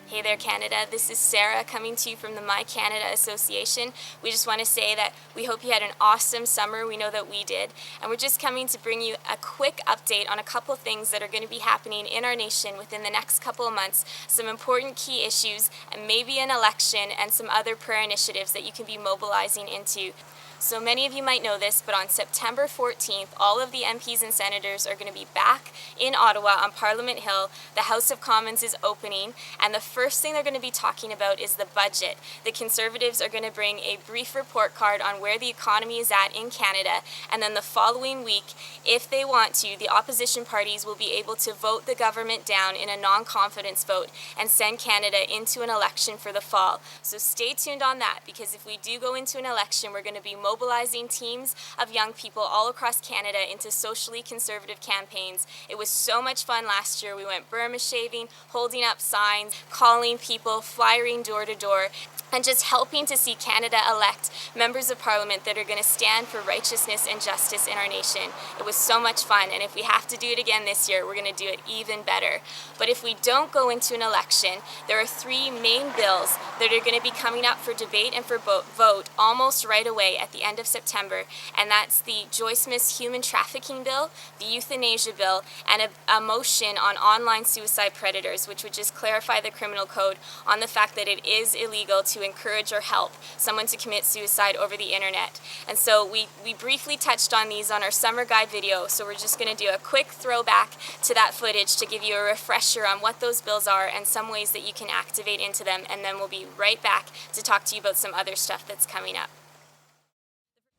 Hey there, Canada. This is Sarah coming to you from the My Canada Association. We just want to say that we hope you had an awesome summer. We know that we did. And we're just coming to bring you a quick update on a couple things that are going to be happening in our nation within the next couple of months, some important key issues, and maybe an election and some other prayer initiatives that you can be mobilizing into. So many of you might know this, but on September 14th, all of the MPs and senators are going to be back in Ottawa on Parliament Hill. The House of Commons is opening, and the first thing they're going to be talking about is the budget. The Conservatives are going to bring a brief report card on where the economy is at in Canada, and then the following week, if they want to, the opposition parties will be able to vote the government down in a non-confidence vote and send Canada into an election for the fall. So stay tuned on that, because if we do go into an election, we're going to be mobilizing teams of young people all across Canada into socially conservative campaigns. It was so much fun last year. We went Burma shaving, holding up signs, calling people, flyering door to door, and just helping to see Canada elect members of Parliament that are going to stand for righteousness and justice in our nation. It was so much fun, and if we have to do it again this year, we're going to do it even better. But if we don't go into an election, there are three main bills that are going to be coming up for debate and for vote almost right away at the end of September, and that's the Joyce Smith's human trafficking bill, the euthanasia bill, and a motion on online suicide predators, which would just clarify the criminal code on the fact that it is illegal to encourage or help someone to commit suicide over the internet. And so we briefly touched on these on our summer guide video, so we're just going to do a quick throwback to that footage to give you a refresher on what those bills are and some ways that you can activate into them, and then we'll be right back to talk to you about some other stuff that's coming up.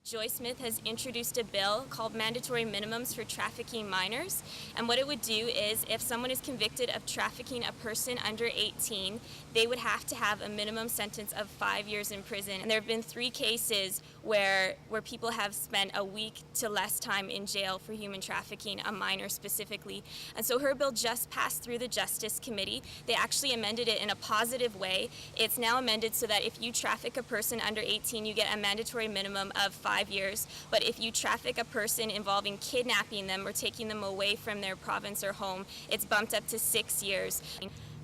Joyce Smith has introduced a bill called Mandatory Minimums for Trafficking Minors, and what it would do is if someone is convicted of trafficking a person under 18, they would have to have a minimum sentence of 5 years in prison. And there have been 3 cases where people have spent a week to less time in jail for human trafficking, a minor specifically. And so her bill just passed through the Justice Committee. They actually amended it in a positive way. It's now amended so that if you traffic a person under 18, you get a mandatory minimum of 5 years. But if you traffic a person involving kidnapping them or taking them away from their province or home, it's bumped up to 6 years.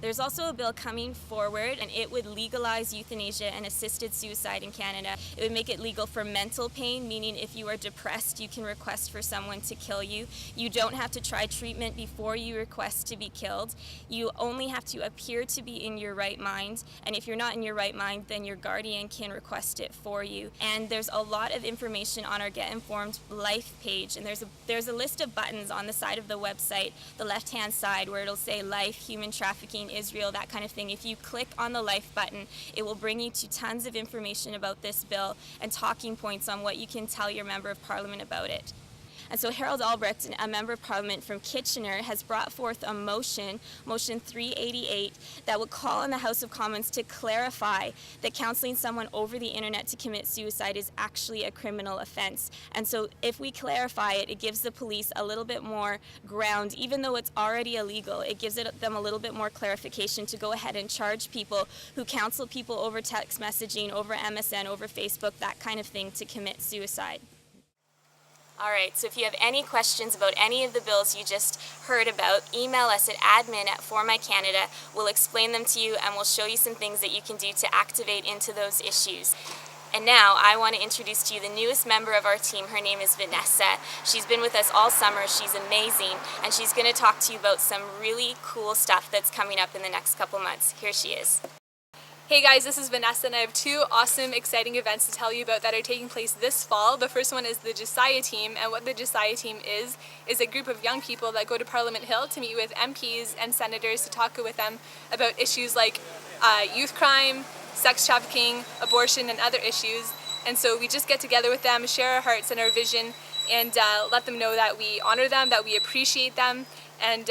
There's also a bill coming forward, and it would legalize euthanasia and assisted suicide in Canada. It would make it legal for mental pain, meaning if you are depressed, you can request for someone to kill you. You don't have to try treatment before you request to be killed. You only have to appear to be in your right mind, and if you're not in your right mind, then your guardian can request it for you. And there's a lot of information on our Get Informed Life page, and there's a list of buttons on the side of the website, the left-hand side, where it'll say life, human trafficking, Israel, that kind of thing. If you click on the Life button, it will bring you to tons of information about this bill and talking points on what you can tell your member of Parliament about it. And so Harold Albrecht, a member of Parliament from Kitchener, has brought forth a motion 388, that would call on the House of Commons to clarify that counseling someone over the internet to commit suicide is actually a criminal offense. And so if we clarify it, it gives the police a little bit more ground, even though it's already illegal. It gives them a little bit more clarification to go ahead and charge people who counsel people over text messaging, over MSN, over Facebook, that kind of thing, to commit suicide. All right, so if you have any questions about any of the bills you just heard about, email us at admin@formycanada. We'll explain them to you, and we'll show you some things that you can do to activate into those issues. And now I want to introduce to you the newest member of our team. Her name is Vanessa. She's been with us all summer. She's amazing, and she's going to talk to you about some really cool stuff that's coming up in the next couple months. Here she is. Hey guys, this is Vanessa, and I have 2 awesome, exciting events to tell you about that are taking place this fall. The first one is the Josiah team, and what the Josiah team is a group of young people that go to Parliament Hill to meet with MPs and senators to talk with them about issues like youth crime, sex trafficking, abortion, and other issues. And so we just get together with them, share our hearts and our vision, and let them know that we honor them, that we appreciate them, and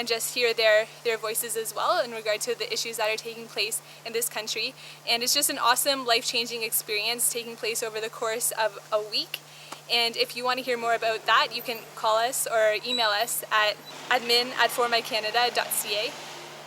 just hear their voices as well in regard to the issues that are taking place in this country. And it's just an awesome, life-changing experience taking place over the course of a week. And if you want to hear more about that, you can call us or email us at admin@formycanada.ca.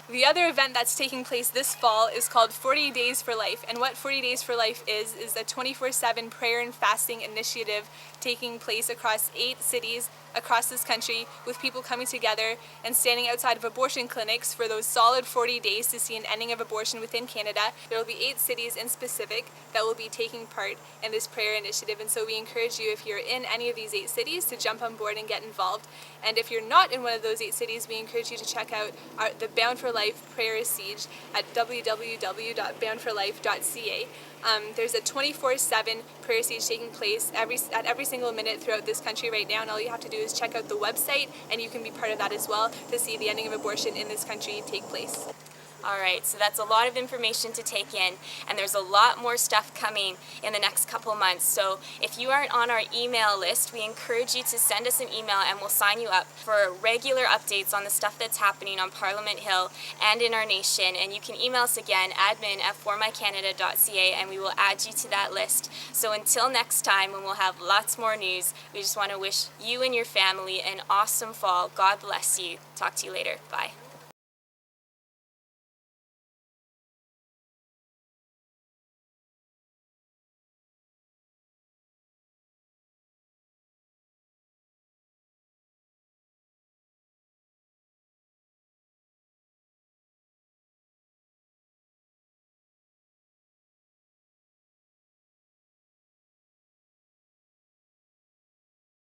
The other event that's taking place this fall is called 40 Days for Life. And what 40 Days for Life is a 24/7 prayer and fasting initiative taking place across 8 cities across this country, with people coming together and standing outside of abortion clinics for those solid 40 days to see an ending of abortion within Canada. There will be 8 cities in specific that will be taking part in this prayer initiative, and so we encourage you, if you're in any of these 8 cities, to jump on board and get involved. And if you're not in one of those 8 cities, we encourage you to check out the Bound for Life Prayer Siege at www.boundforlife.ca. There's a 24/7 prayer siege taking place at every single minute throughout this country right now, and all you have to do is check out the website, and you can be part of that as well to see the ending of abortion in this country take place. All right, so that's a lot of information to take in, and there's a lot more stuff coming in the next couple months. So if you aren't on our email list, we encourage you to send us an email and we'll sign you up for regular updates on the stuff that's happening on Parliament Hill and in our nation. And you can email us again, admin@formycanada.ca, and we will add you to that list. So until next time, when we'll have lots more news, we just want to wish you and your family an awesome fall. God bless you. Talk to you later. Bye.